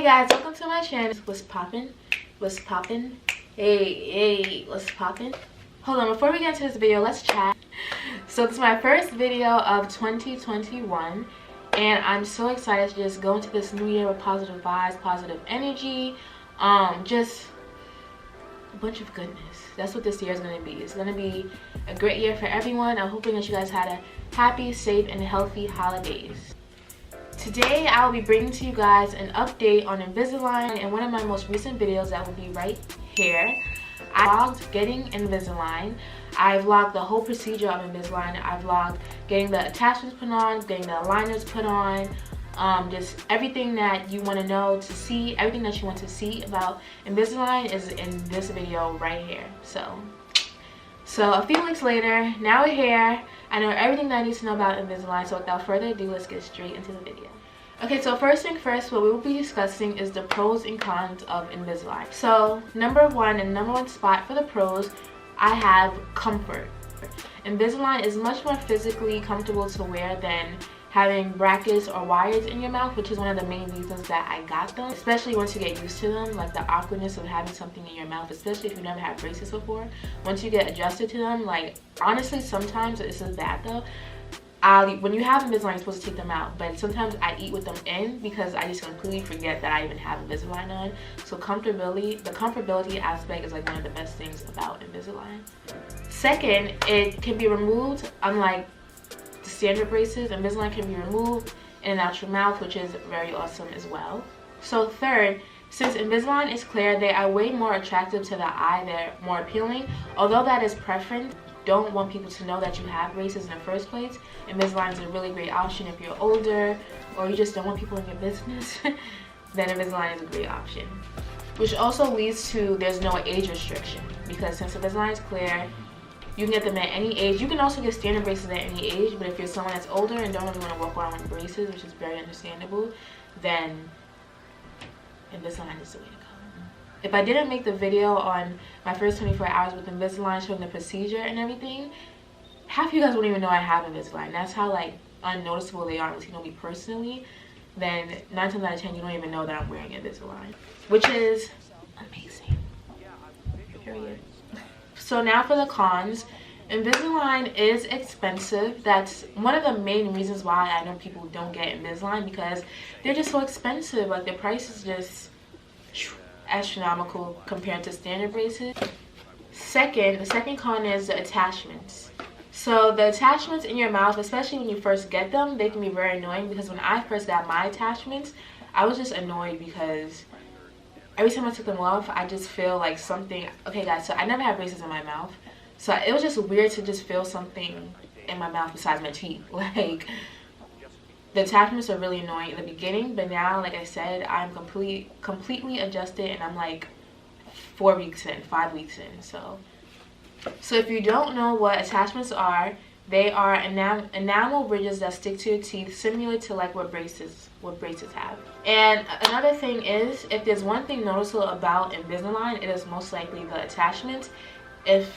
Hey guys, welcome to my channel. What's poppin'? What's poppin'? Hey, what's poppin'? Hold on, before we get into this video, let's chat. So this is my first video of 2021 and I'm so excited to just go into this new year with positive vibes, positive energy, just a bunch of goodness. That's what this year is going to be. It's going to be a great year for everyone. I'm hoping that you guys had a happy, safe, and healthy holidays. Today I will be bringing to you guys an update on Invisalign and one of my most recent videos that will be right here. I vlogged getting Invisalign. I vlogged the whole procedure of Invisalign. I vlogged getting the attachments put on, getting the aligners put on, just everything that you want to know to see, everything that you want to see about Invisalign is in this video right here. So a few weeks later, now we're here. I know everything that I need to know about Invisalign, so without further ado, let's get straight into the video. Okay, so first thing first, what we will be discussing is the pros and cons of Invisalign. So number one spot for the pros, I have comfort. Invisalign is much more physically comfortable to wear than having brackets or wires in your mouth, which is one of the main reasons that I got them, especially once you get used to them, like the awkwardness of having something in your mouth, especially if you've never had braces before. Once you get adjusted to them, like honestly sometimes this is bad though, when you have Invisalign, you're supposed to take them out, but sometimes I eat with them in because I just completely forget that I even have Invisalign on. So the comfortability aspect is like one of the best things about Invisalign. Second, it can be removed, unlike the standard braces. Invisalign can be removed in and out your mouth, which is very awesome as well. So third, since Invisalign is clear, they are way more attractive to the eye. They're more appealing. Although that is preference, don't want people to know that you have braces in the first place. Invisalign is a really great option if you're older or you just don't want people in your business. Then Invisalign is a great option. Which also leads to there's no age restriction, because since Invisalign is clear, you can get them at any age. You can also get standard braces at any age, but if you're someone that's older and don't really want to walk around with braces, which is very understandable, then Invisalign is the way to go. If I didn't make the video on my first 24 hours with Invisalign showing the procedure and everything, half of you guys wouldn't even know I have Invisalign. That's how like unnoticeable they are unless you know me personally. Then 9 times out of 10 you don't even know that I'm wearing Invisalign, which is amazing. Period. So now for the cons. Invisalign is expensive. That's one of the main reasons why I know people don't get Invisalign, because they're just so expensive. Like the price is just astronomical compared to standard braces. The second con is the attachments. So the attachments in your mouth, especially when you first get them, they can be very annoying, because when I first got my attachments, I was just annoyed because every time I took them off, I just feel like something. Okay guys, so I never had braces in my mouth, so it was just weird to just feel something in my mouth besides my teeth. Like the attachments are really annoying in the beginning, but now, like I said, I'm completely adjusted and I'm like 5 weeks in. So if you don't know what attachments are, they are enamel bridges that stick to your teeth, similar to like what braces have. And another thing is, if there's one thing noticeable about Invisalign, it is most likely the attachments. If,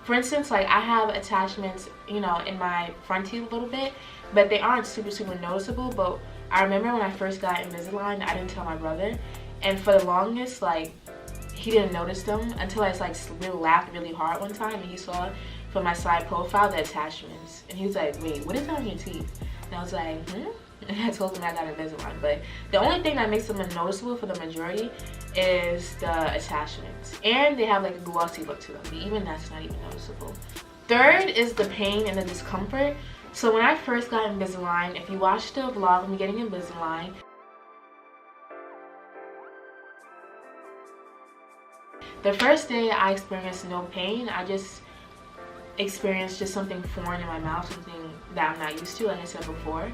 for instance, like I have attachments, you know, in my front teeth a little bit, but they aren't super noticeable. But I remember when I first got Invisalign, I didn't tell my brother, and for the longest, like, he didn't notice them until I like really laughed really hard one time and he saw from my side profile the attachments, and he was like, wait, what is that on your teeth? And I was like, and I told him I got Invisalign. But the only thing that makes them unnoticeable for the majority is the attachments, and they have like a glossy look to them, but even that's not even noticeable. Third is the pain and the discomfort. So when I first got Invisalign, if you watched the vlog of me getting Invisalign, the first day I experienced no pain. I just experienced just something foreign in my mouth, something that I'm not used to, like I said before.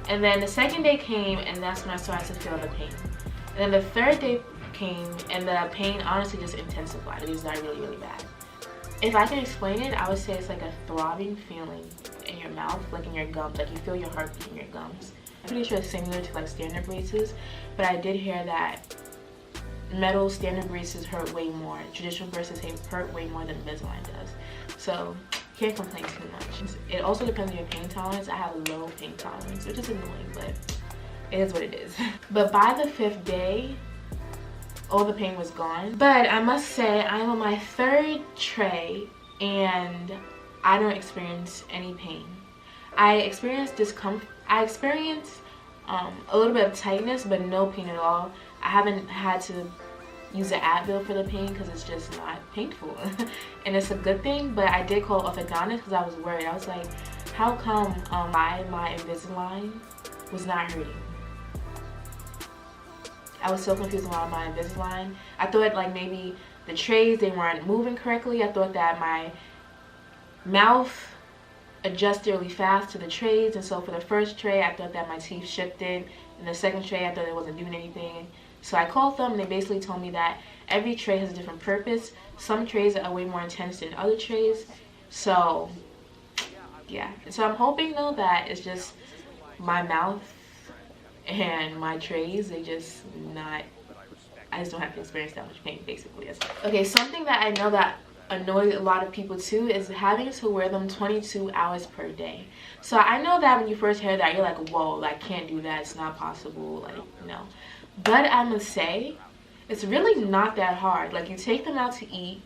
And then the second day came, and that's when I started to feel the pain. And then the third day came, and the pain honestly just intensified. It was not really bad. If I can explain it, I would say it's like a throbbing feeling in your mouth, like in your gums, like you feel your heartbeat in your gums. I'm pretty sure it's similar to like standard braces, but I did hear that metal standard braces hurt way more. Traditional braces hurt way more than Invisalign does. So can't complain too much. It also depends on your pain tolerance. I have a low pain tolerance, which is annoying, but it is what it is. But by the 5th day, all the pain was gone. But I must say, I'm on my 3rd tray and I don't experience any pain. I experience discomfort. I experience a little bit of tightness, but no pain at all. I haven't had to use an Advil for the pain because it's just not painful. And it's a good thing, but I did call orthodontist because I was worried. I was like, how come my Invisalign was not hurting? I was so confused about my Invisalign. I thought like maybe the trays, they weren't moving correctly. I thought that my mouth adjusted really fast to the trays, and so for the first tray I thought that my teeth shifted, and the second tray I thought it wasn't doing anything. So I called them and they basically told me that every tray has a different purpose. Some trays are way more intense than other trays. So yeah, so I'm hoping though that it's just my mouth and my trays, they just not, I just don't have to experience that much pain basically. Okay, something that I know that annoys a lot of people too is having to wear them 22 hours per day. So I know that when you first hear that, you're like, whoa, I can't do that, it's not possible, like, no. But I must say, it's really not that hard. Like, you take them out to eat,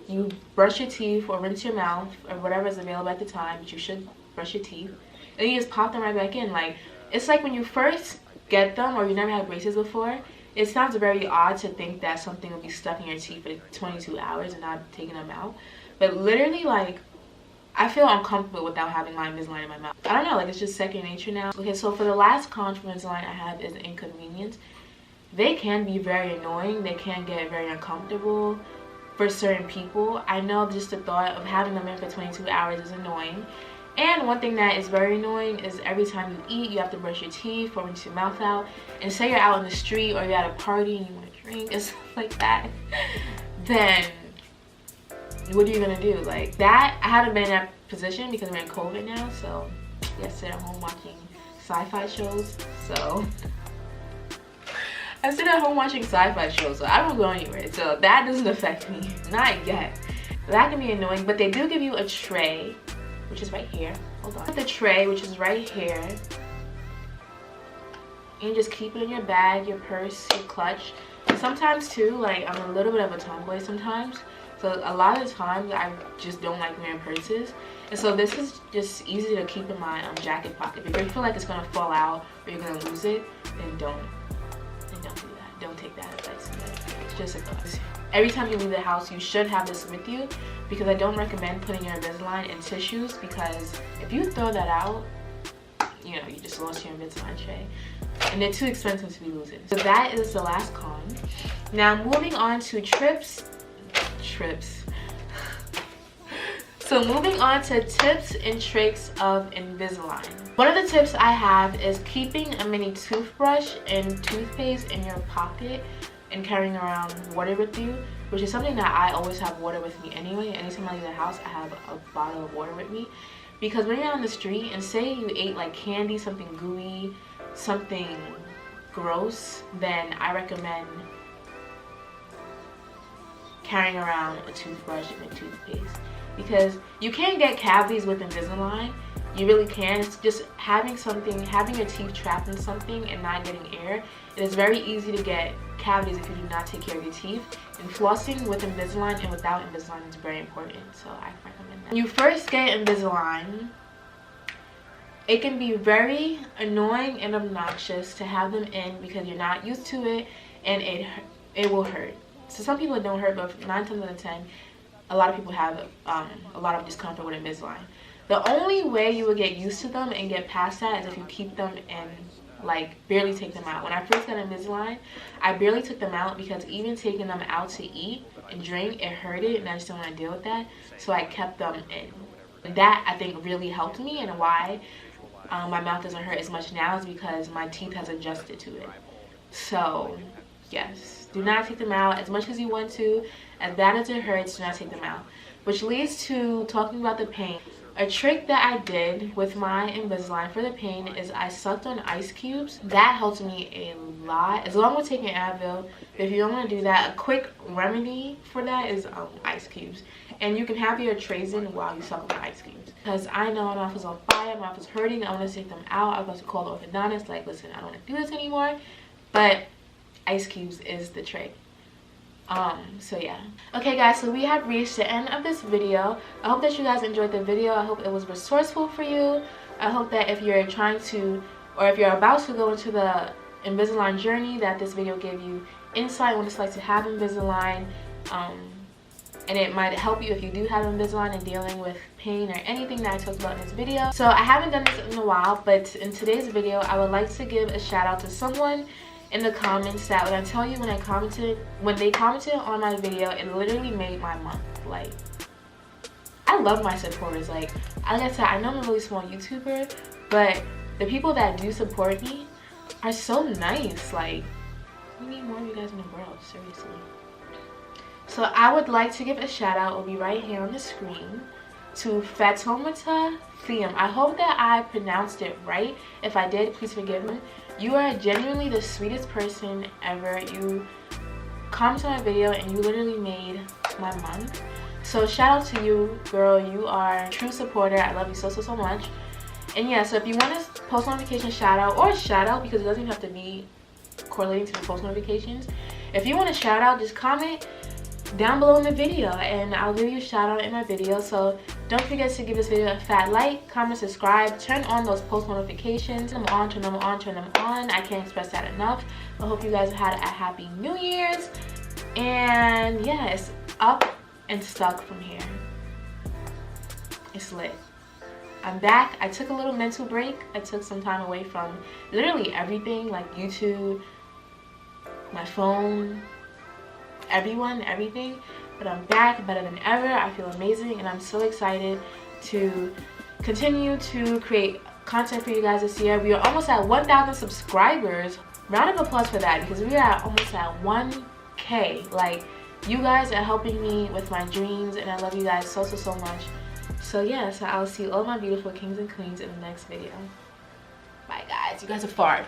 you brush your teeth or rinse your mouth or whatever is available at the time, but you should brush your teeth, and you just pop them right back in. Like, it's like when you first get them or you never had braces before, it sounds very odd to think that something will be stuck in your teeth for 22 hours and not taking them out. But literally, like, I feel uncomfortable without having my Invisalign in my mouth. I don't know, like, it's just second nature now. Okay, so for the last con for Invisalign I have is Inconvenience. They can be very annoying. They can get very uncomfortable for certain people. I know just the thought of having them in for 22 hours is annoying. And one thing that is very annoying is every time you eat, you have to brush your teeth or rinse your mouth out. And say you're out in the street or you're at a party and you want to drink and stuff like that, then what are you gonna do? Like that, I haven't been in that position because we're in COVID now. So yeah, sit at home watching sci-fi shows. So I sit at home watching sci-fi shows, so I don't go anywhere. So that doesn't affect me, not yet. That can be annoying, but they do give you a tray, which is right here. Hold on. The tray, which is right here, and just keep it in your bag, your purse, your clutch. And sometimes too, like, I'm a little bit of a tomboy sometimes, so a lot of the times I just don't like wearing purses, and so this is just easy to keep in my jacket pocket. If you feel like it's gonna fall out or you're gonna lose it, then don't do that. Don't take that advice. It's just a thought. Every time you leave the house, you should have this with you, because I don't recommend putting your Invisalign in tissues, because if you throw that out, you know, you just lost your Invisalign tray, and they're too expensive to be losing. So that is the last con. Now moving on to trips. So moving on to tips and tricks of Invisalign. One of the tips I have is keeping a mini toothbrush and toothpaste in your pocket and carrying around water with you, which is something that I always have water with me anyway. Anytime I leave the house, I have a bottle of water with me, because when you're on the street and say you ate like candy, something gooey, something gross, then I recommend carrying around a toothbrush and a toothpaste, because you can get cavities with Invisalign. You really can. It's just having your teeth trapped in something and not getting air. It is very easy to get cavities if you do not take care of your teeth. And flossing with Invisalign and without Invisalign is very important, so I recommend that. When you first get Invisalign, it can be very annoying and obnoxious to have them in because you're not used to it, and it will hurt. So some people it don't hurt, but 9 times out of 10, a lot of people have a lot of discomfort with Invisalign. The only way you will get used to them and get past that is if you keep them and like barely take them out. When I first got Invisalign, I barely took them out because even taking them out to eat and drink, it hurted, and I just didn't want to deal with that. So I kept them in. And that, I think, really helped me, and why my mouth doesn't hurt as much now is because my teeth has adjusted to it. So yes, do not take them out as much as you want to. As bad as it hurts, do not take them out. Which leads to talking about the pain. A trick that I did with my Invisalign for the pain is I sucked on ice cubes. That helped me a lot, as long as taking Advil. If you don't want to do that, a quick remedy for that is ice cubes. and you can have your trays in while you suck on the ice creams. Because I know my mouth is on fire, my mouth is hurting, I want to take them out. I was about to call the orthodontist, like, listen, I don't want to do this anymore. But ice cubes is the trick. So yeah. Okay guys, so we have reached the end of this video. I hope that you guys enjoyed the video. I hope it was resourceful for you. I hope that if you're trying to, or if you're about to go into the Invisalign journey, that this video gave you insight on what it's like to have Invisalign. And it might help you if you do have Invisalign and dealing with pain or anything that I talked about in this video. So I haven't done this in a while, but in today's video, I would like to give a shout out to someone in the comments that when I tell you when they commented on my video, it literally made my month. Like, I love my supporters. Like I said, I know I'm a really small YouTuber, but the people that do support me are so nice. Like, we need more of you guys in the world, seriously. So I would like to give a shout out, it will be right here on the screen, to Fatomata Thiem. I hope that I pronounced it right. If I did, please forgive me. You are genuinely the sweetest person ever. You commented on my video and you literally made my month. So shout out to you, girl. You are a true supporter. I love you so much. And yeah, so if you want a post notification shout out, or a shout out, because it doesn't have to be correlating to the post notifications. If you want a shout out, just comment down below in the video and I'll give you a shout out in my video. So don't forget to give this video a fat like, comment, subscribe, turn on those post notifications. Turn them on, turn them on, turn them on. I can't express that enough. I hope you guys had a happy New Year's. And yeah, it's up and stuck from here. It's lit. I'm back. I took a little mental break. I took some time away from literally everything, like YouTube, my phone, everything. But I'm back better than ever. I feel amazing and I'm so excited to continue to create content for you guys this year. We are almost at 1,000 subscribers. Round of applause for that, because we are almost at 1K. Like, you guys are helping me with my dreams and I love you guys so much. So yeah, so I'll see all my beautiful kings and queens in the next video. Bye guys. You guys are far.